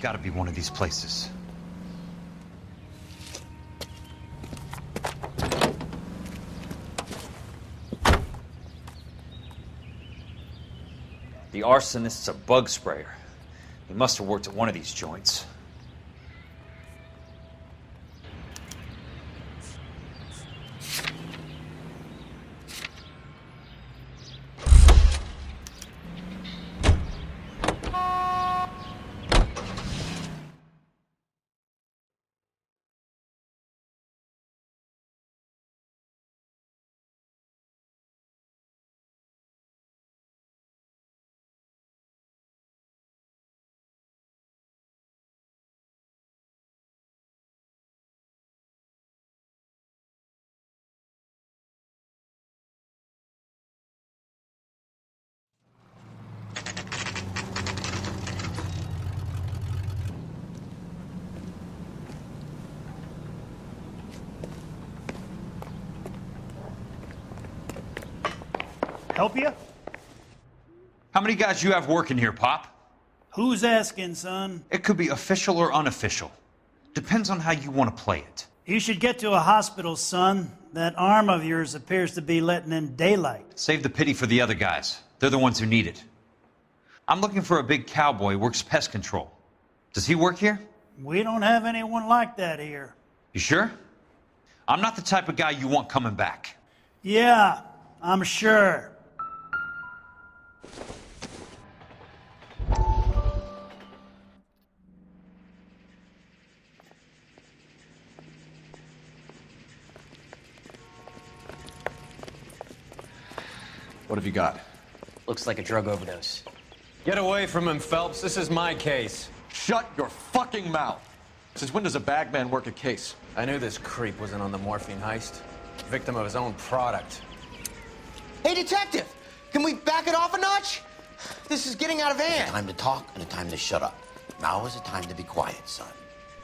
gotta be one of these places. The Arsonist's a bug sprayer. He must have worked at one of these joints. Help you? How many guys you have working here, Pop? Who's asking, son? It could be official or unofficial. Depends on how you want to play it. You should get to a hospital, son. That arm of yours appears to be letting in daylight. Save the pity for the other guys. They're the ones who need it. I'm looking for a big cowboy who works pest control. Does he work here? We don't have anyone like that here. You sure? I'm not the type of guy you want coming back. Yeah, I'm sure. What have you got? Looks like a drug overdose. Get away from him, Phelps. This is my case. Shut your fucking mouth! Since when does a bagman work a case? I knew this creep was in on the morphine heist. Victim of his own product. Hey, detective! Can we back it off a notch? This is getting out of hand. Time to talk and a time to shut up. Now is the time to be quiet, son.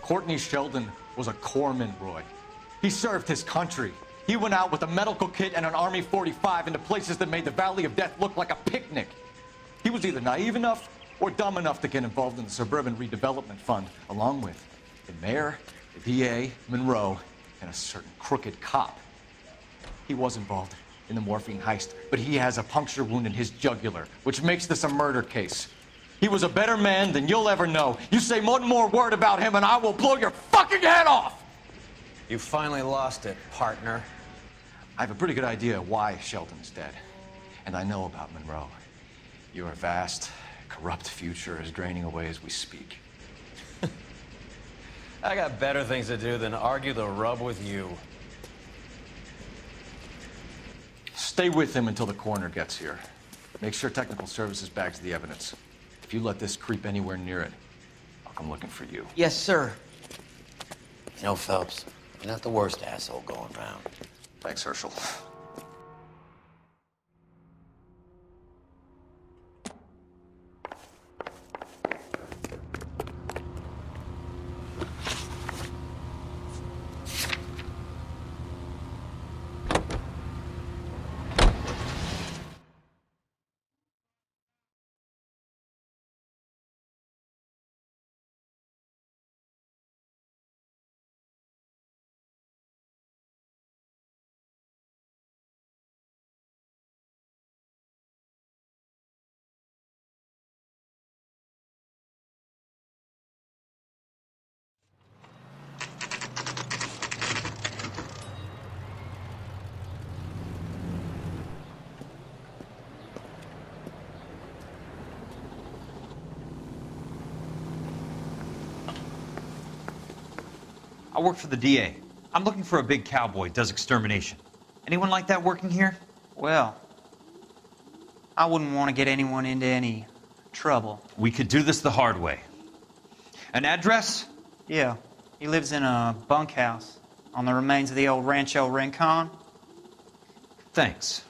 Courtney Sheldon was a corpsman, Roy. He served his country. He went out with a medical kit and an Army 45 into places that made the Valley of Death look like a picnic. He was either naive enough or dumb enough to get involved in the Suburban Redevelopment Fund, along with the mayor, the DA, Monroe, and a certain crooked cop. He was involved in the morphine heist, but he has a puncture wound in his jugular, which makes this a murder case. He was a better man than you'll ever know. You say one more word about him and I will blow your fucking head off! You finally lost it, partner. I have a pretty good idea why Sheldon's dead. And I know about Monroe. Your vast, corrupt future is draining away as we speak. I got better things to do than argue the rub with you. Stay with him until the coroner gets here. Make sure technical services bags the evidence. If you let this creep anywhere near it, I'll come looking for you. Yes, sir. You know, Phelps, you're not the worst asshole going around. Thanks, Herschel. I work for the DA. I'm looking for a big cowboy who does extermination. Anyone like that working here? Well, I wouldn't want to get anyone into any trouble. We could do this the hard way. An address? Yeah, he lives in a bunkhouse on the remains of the old Rancho Rincon. Thanks.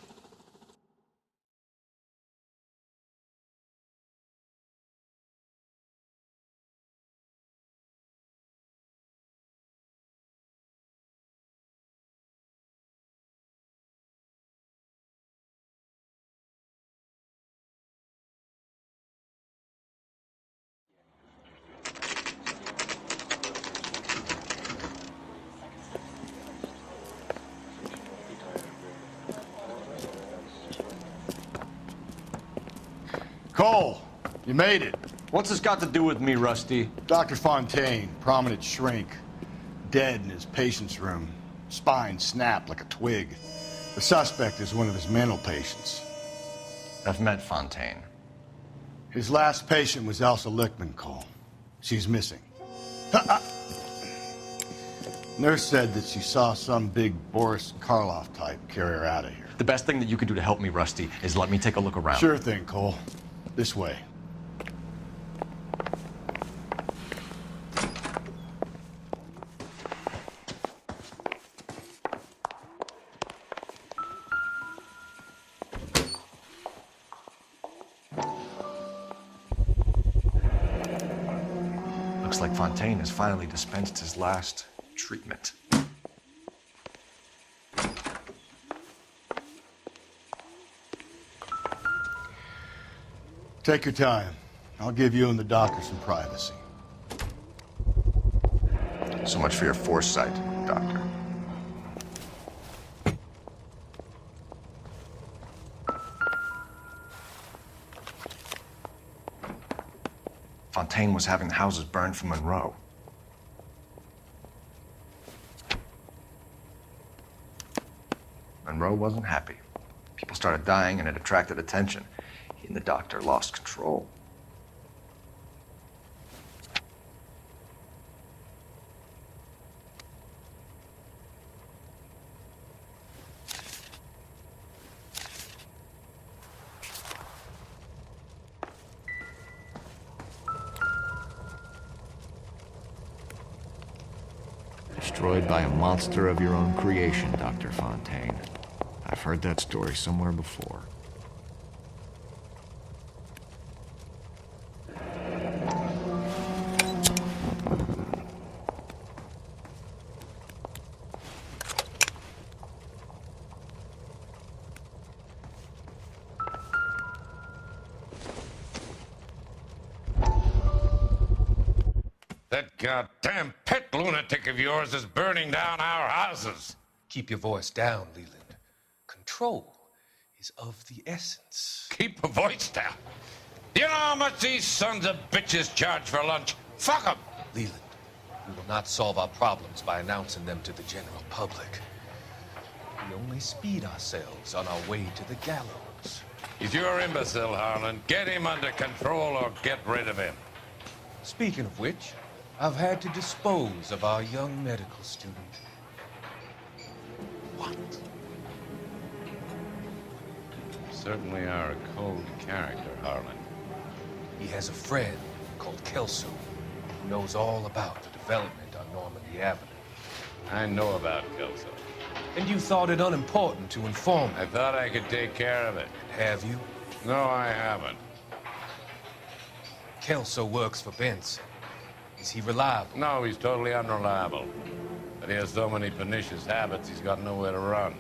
Cole, you made it. What's this got to do with me, Rusty? Dr. Fontaine, prominent shrink, dead in his patient's room. Spine snapped like a twig. The suspect is one of his mental patients. I've met Fontaine. His last patient was Elsa Lichtman, Cole. She's missing. Nurse said that she saw some big Boris Karloff type carry her out of here. The best thing that you can do to help me, Rusty, is let me take a look around. Sure thing, Cole. This way. Looks like Fontaine has finally dispensed his last treatment. Take your time. I'll give you and the doctor some privacy. So much for your foresight, Doctor. Fontaine was having the houses burned for Monroe. Monroe wasn't happy. People started dying and it attracted attention. He and the doctor lost control. Destroyed by a monster of your own creation, Dr. Fontaine. I've heard that story somewhere before. That goddamn pet lunatic of yours is burning down our houses. Keep your voice down, Leland. Control is of the essence. Keep your voice down. You know how much these sons of bitches charge for lunch? Fuck them. Leland, we will not solve our problems by announcing them to the general public. We only speed ourselves on our way to the gallows. He's your imbecile, Harlan. Get him under control or get rid of him. Speaking of which, I've had to dispose of our young medical student. What? You certainly are a cold character, Harlan. He has a friend called Kelso who knows all about the development on Normandy Avenue. I know about Kelso. And you thought it unimportant to inform me. I thought I could take care of it. Have you? No, I haven't. Kelso works for Benson. Is he reliable? No, he's totally unreliable. But he has so many pernicious habits, he's got nowhere to run.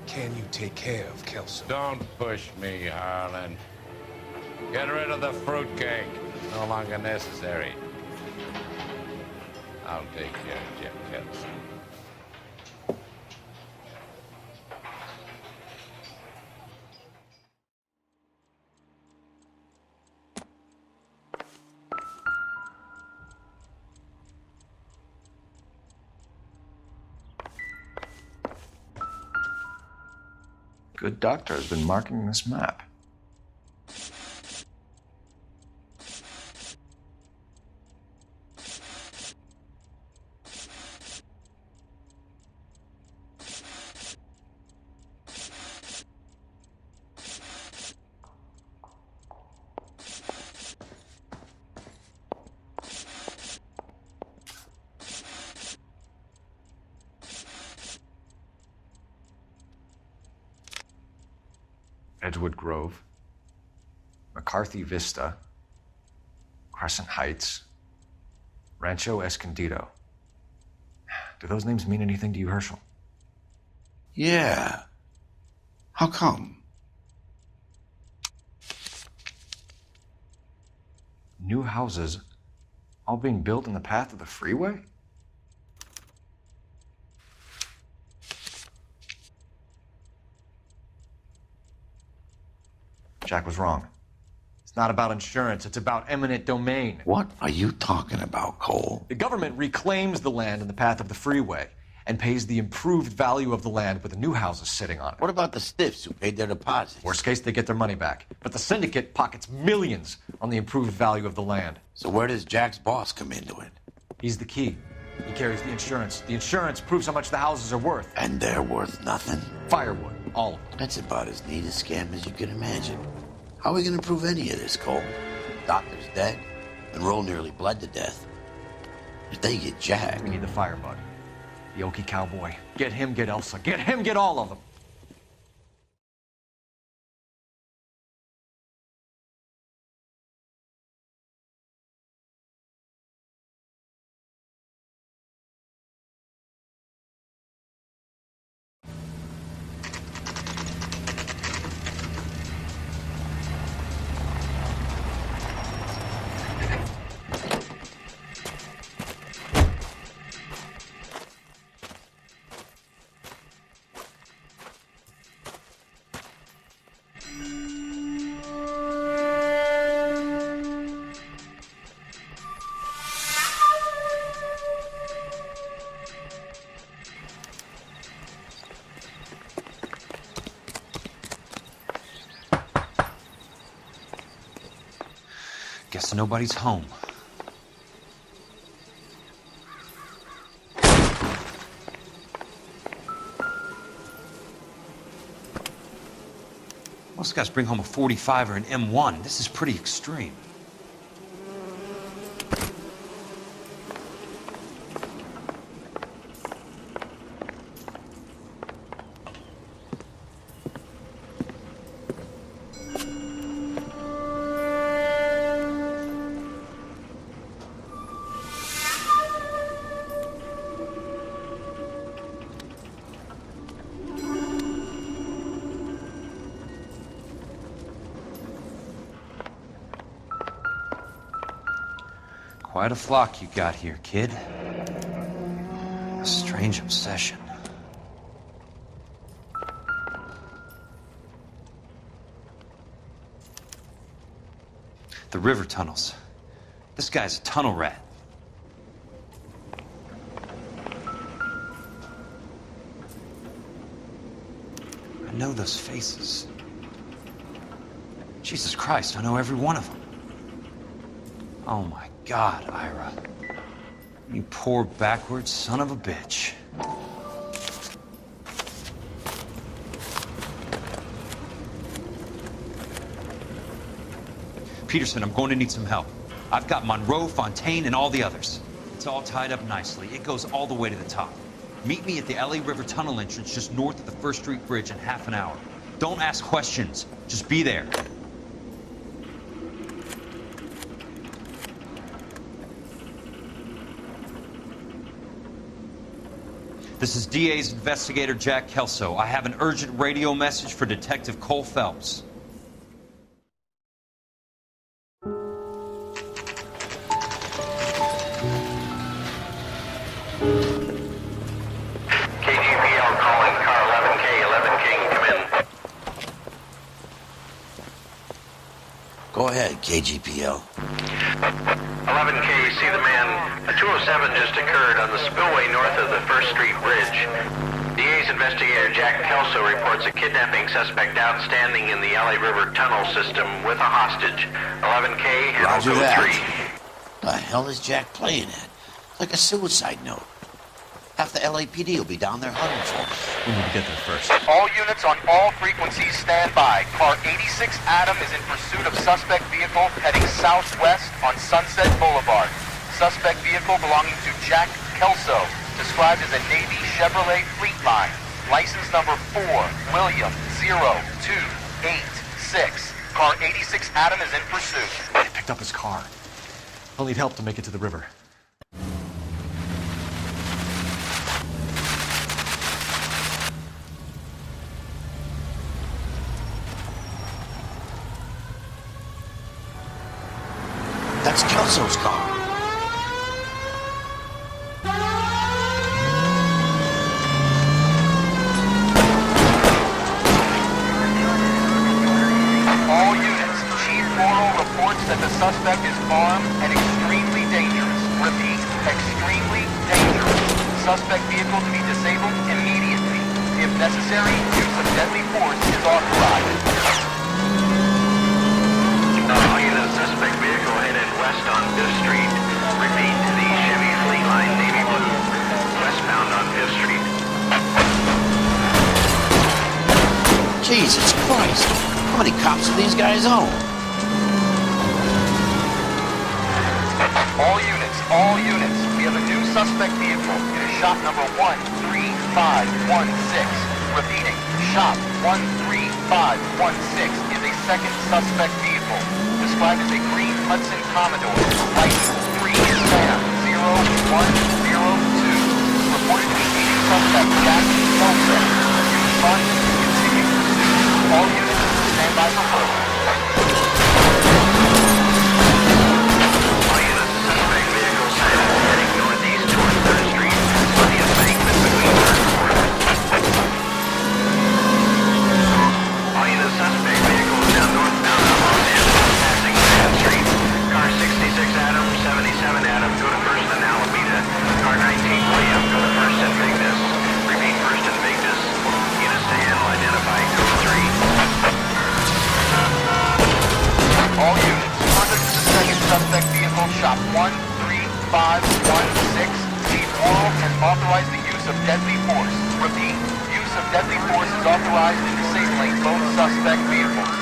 Can you take care of Kelso? Don't push me, Harlan. Get rid of the fruitcake. It's no longer necessary. I'll take care of Jeff Kelso. Good doctor has been marking this map. Edgewood Grove, McCarthy Vista, Crescent Heights, Rancho Escondido. Do those names mean anything to you, Herschel? Yeah. How come? New houses, all being built in the path of the freeway? Jack was wrong. It's not about insurance, it's about eminent domain. What are you talking about, Cole? The government reclaims the land in the path of the freeway and pays the improved value of the land with the new houses sitting on it. What about the stiffs who paid their deposits? Worst case, they get their money back. But the syndicate pockets millions on the improved value of the land. So where does Jack's boss come into it? He's the key. He carries the insurance. The insurance proves how much the houses are worth. And they're worth nothing? Firewood, all of them. That's about as neat a scam as you can imagine. How are we gonna prove any of this, Cole? Doctor's dead. Monroe nearly bled to death. If they get Jack... We need the firebug. The Okie cowboy. Get him, get Elsa. Get him, get all of them. Guess nobody's home. Most guys bring home a 45 or an M1. This is pretty extreme. Quite a flock you got here, kid. A strange obsession. The river tunnels. This guy's a tunnel rat. I know those faces. Jesus Christ, I know every one of them. Oh my God, Ira. You poor backwards son of a bitch. Peterson, I'm going to need some help. I've got Monroe, Fontaine, and all the others. It's all tied up nicely. It goes all the way to the top. Meet me at the LA River Tunnel entrance just north of the First Street Bridge in half an hour. Don't ask questions. Just be there. This is DA's investigator, Jack Kelso. I have an urgent radio message for Detective Cole Phelps. KGPL calling car 11K, 11K, come in. Go ahead, KGPL. 11K, see the man. A 207 just occurred on the spillway north of the First Street Bridge. DA's investigator Jack Kelso reports a kidnapping suspect outstanding in the LA River tunnel system with a hostage. 11K, Roger code that. 3. The hell is Jack playing at? Like a suicide note. Half the LAPD will be down there hunting for him. We need to get there first. All units on all frequencies stand by. Car 86 Adam is in pursuit of suspect vehicle heading southwest on Sunset Boulevard. Suspect vehicle belonging to Jack Kelso, described as a Navy Chevrolet Fleetline. License number 4, William 0286. Car 86 Adam is in pursuit. They picked up his car. I'll need help to make it to the river. That's Kelso's car. All units, Chief Morrow suspect is armed and extremely dangerous. Repeat, extremely dangerous. Suspect vehicle to be disabled immediately. If necessary, use of deadly force is authorized. All units, suspect vehicle headed west on 5th Street. Repeat, the Chevy Fleet Line Navy Blue, westbound on 5th Street. Jesus Christ. How many cops do these guys own? All units. We have a new suspect vehicle. It is shop number 13516. Repeating, shop 13516 is a second suspect vehicle. Described as a green Hudson Commodore. License 3-0-102. Reported to be leading suspect Jack Kelso. Respond to continue pursuit. All units stand by for further. All units, suspect vehicles heading northeast toward 3rd Street on the embankment between 3rd and 4th. All units, suspect vehicles down northbound on Los Angeles, passing 2nd Street. Car 66 Adam, 77 Adam, go to 1st and Alameda. Car 19 William, go to 1st and Vignes. Repeat, 1st and Vignes. Units to handle, identify, go to 3. All units, further to the second suspect vehicle, shop 13516. Chief Worrell has authorized the use of deadly force. Repeat, use of deadly force is authorized in disabling both suspect vehicles.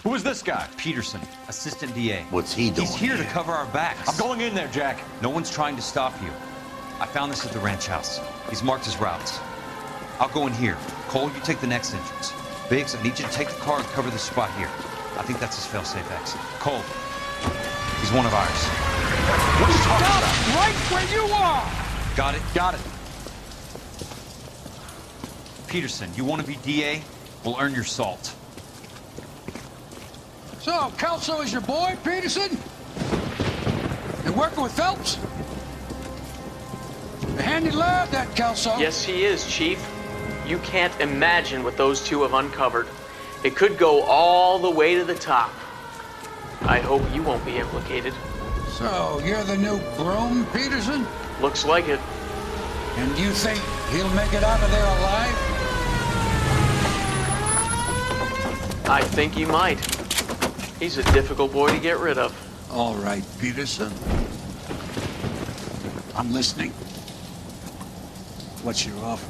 Who is this guy? Peterson, assistant DA. What's he doing? He's here to cover our backs. I'm going in there, Jack. No one's trying to stop you. I found this at the ranch house. He's marked his routes. I'll go in here. Cole, you take the next entrance. Biggs, I need you to take the car and cover this spot here. I think that's his fail-safe exit. Cole, he's one of ours. What are you talking about? Right where you are! Got it? Got it. Peterson, you want to be DA? We'll earn your salt. So, Kelso is your boy, Peterson? You working with Phelps? A handy lad, that Kelso. Yes, he is, Chief. You can't imagine what those two have uncovered. It could go all the way to the top. I hope you won't be implicated. So, you're the new groom, Peterson? Looks like it. And you think he'll make it out of there alive? I think he might. He's a difficult boy to get rid of. All right, Peterson. I'm listening. What's your offer?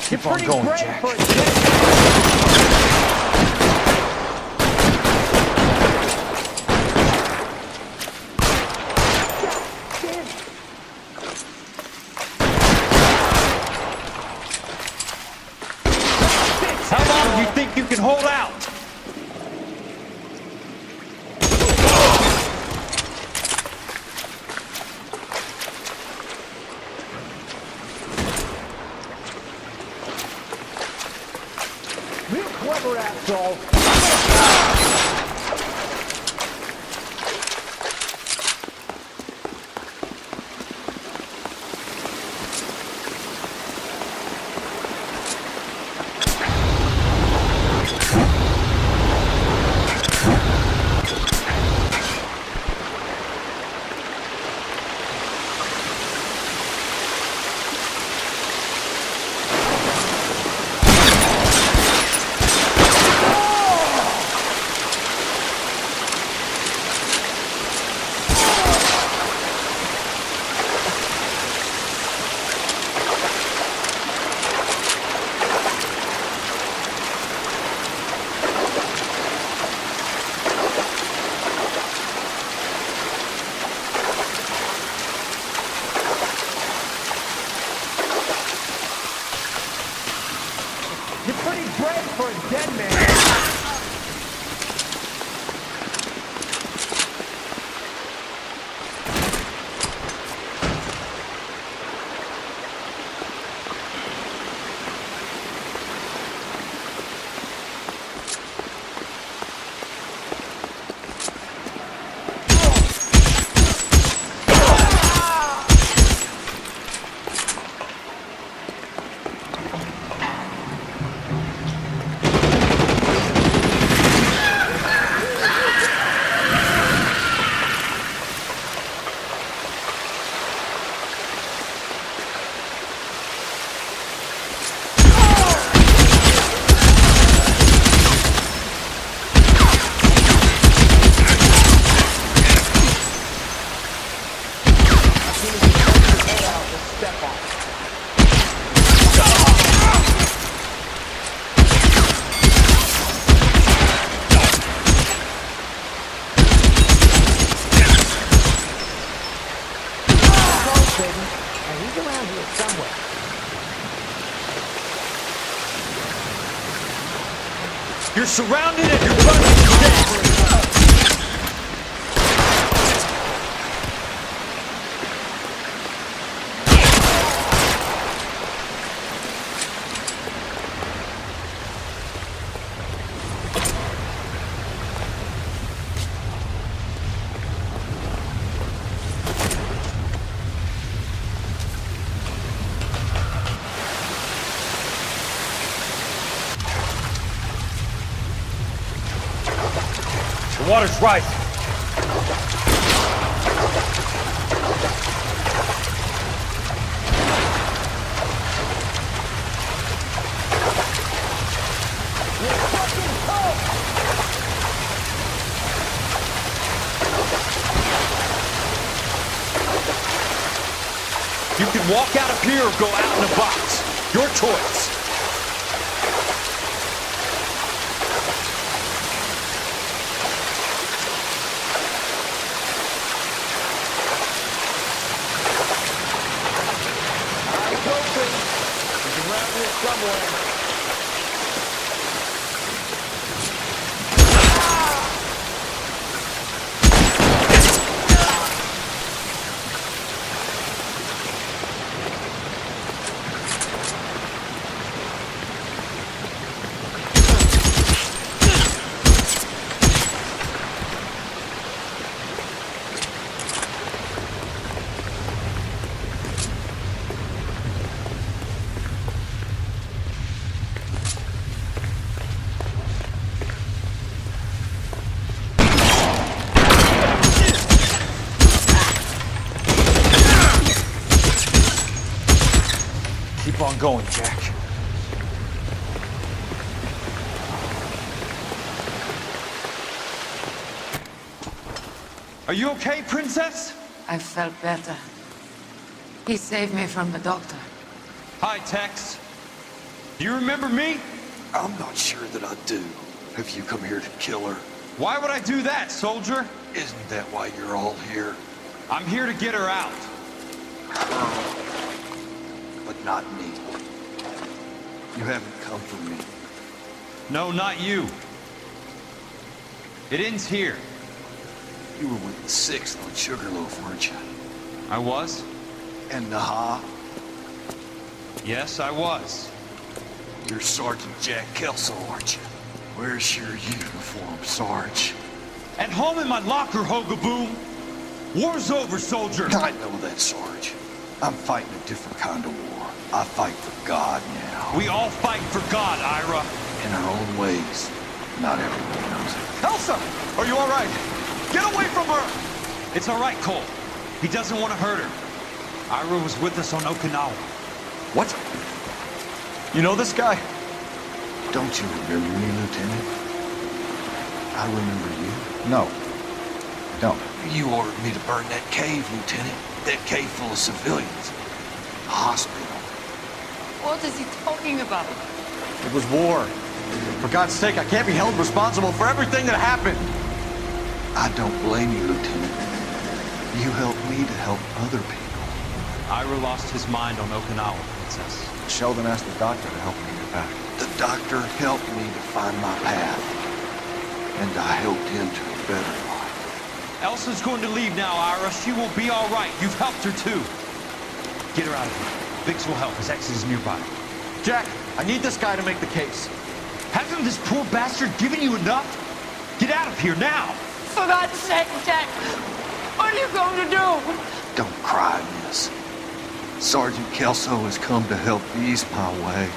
Keep on going, Jack. How long do you think you can hold out? Real clever, asshole. baby. And he's around here somewhere. You're surrounded and you're running to death! The water's rising. You can walk out of here or go out in a box. Your choice. Keep on going, Jack. Are you okay, Princess? I felt better. He saved me from the doctor. Hi, Tex. Do you remember me? I'm not sure that I do. Have you come here to kill her? Why would I do that, soldier? Isn't that why you're all here? I'm here to get her out. But not me. You haven't come for me. No, not you. It ends here. You were with the 6th on Sugarloaf, weren't you? I was? And Naha? Yes, I was. You're Sergeant Jack Kelso, aren't you? Where's your uniform, Sarge? At home in my locker, Hogaboom. War's over, soldier. I know that, Sarge. I'm fighting a different kind of war. I fight for God now. We all fight for God, Ira. In our own ways. Not everyone knows it. Elsa! Are you all right? Get away from her! It's all right, Cole. He doesn't want to hurt her. Ira was with us on Okinawa. What? You know this guy? Don't you remember me, Lieutenant? I remember you. No. Don't. You ordered me to burn that cave, Lieutenant. That cave full of civilians. A hospital. What is he talking about? It was war. For God's sake, I can't be held responsible for everything that happened. I don't blame you, Lieutenant. You helped me to help other people. Ira lost his mind on Okinawa, Princess. Sheldon asked the doctor to help me get back. The doctor helped me to find my path. And I helped him to a better life. Elsa's going to leave now, Ira. She will be all right. You've helped her, too. Get her out of here. Vix will help. His exit is nearby. Jack, I need this guy to make the case. Hasn't this poor bastard given you enough? Get out of here now! For God's sake, Jack! What are you going to do? Don't cry, miss. Sergeant Kelso has come to help ease my way.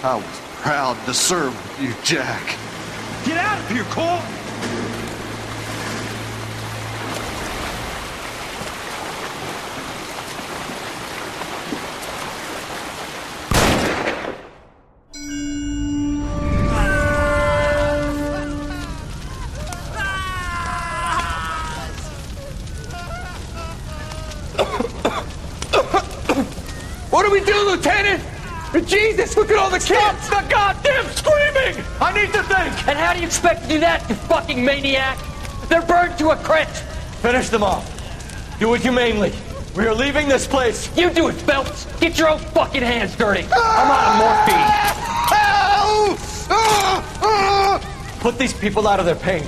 I was proud to serve with you, Jack. Get out of here, Cole! What do we do, Lieutenant? Jesus, look at all the kids! Stop the goddamn screaming! I need to think! And how do you expect to do that, you fucking maniac? They're burned to a crisp! Finish them off. Do it humanely. We are leaving this place. You do it, Phelps. Get your own fucking hands dirty. I'm out of morphine. Put these people out of their pain.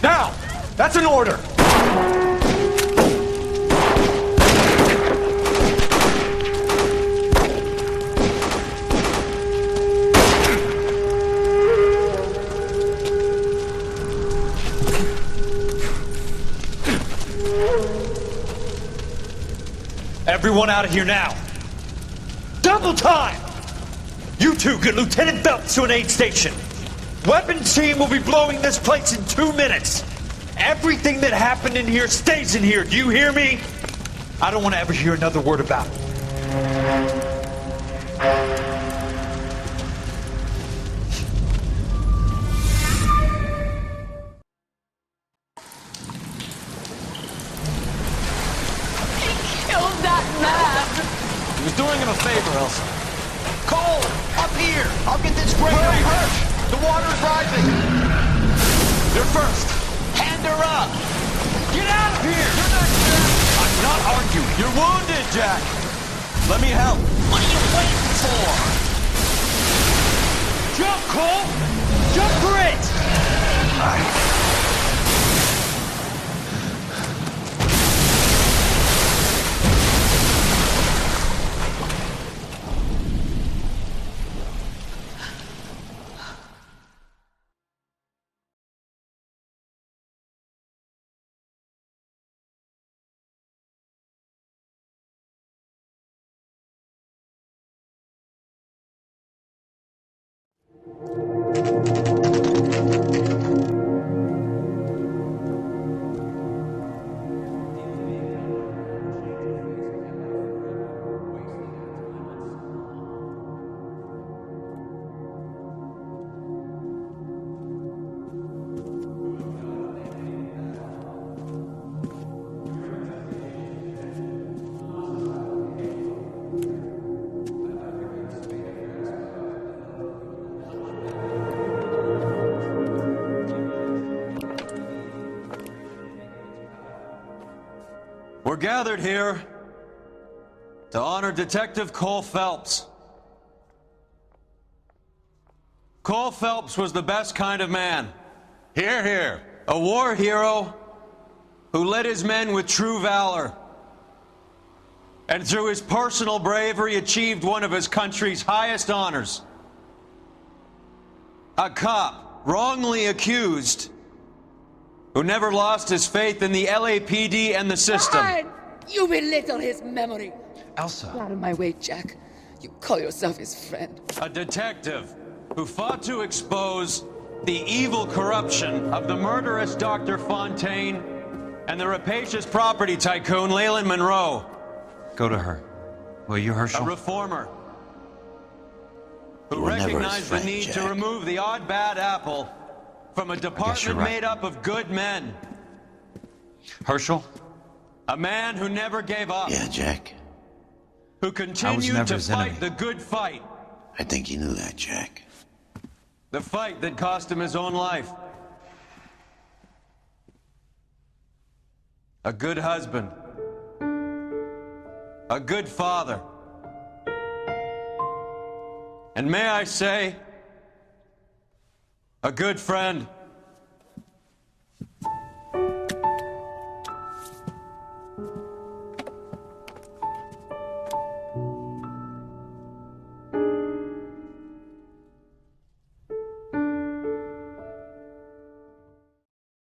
Now! That's an order! Everyone out of here now. Double time! You two get Lieutenant Phelps to an aid station. Weapons team will be blowing this place in 2 minutes. Everything that happened in here stays in here. Do you hear me? I don't want to ever hear another word about it. He was doing him a favor, Elsa. Cole, up here. I'll get this grader. Hurry, Hersh! The water is rising. You're first. Hand her up. Get out of here! You're not Jack. I'm not arguing. You're wounded, Jack. Let me help. What are you waiting for? Jump, Cole! Jump for it! We're gathered here to honor Detective Cole Phelps. Cole Phelps was the best kind of man. Hear, hear. A war hero who led his men with true valor. And through his personal bravery achieved one of his country's highest honors. A cop wrongly accused who never lost his faith in the LAPD and the system. Fine. You belittle his memory. Elsa. Get out of my way, Jack. You call yourself his friend. A detective who fought to expose the evil corruption of the murderous Dr. Fontaine and the rapacious property tycoon Leyland Monroe. Go to her. Will you, Herschel? A reformer who recognized the need to remove the odd bad apple from a department made up of good men. Herschel? A man who never gave up. Yeah, Jack. Who continued to fight the good fight. I think you knew that, Jack. The fight that cost him his own life. A good husband. A good father. And may I say, a good friend.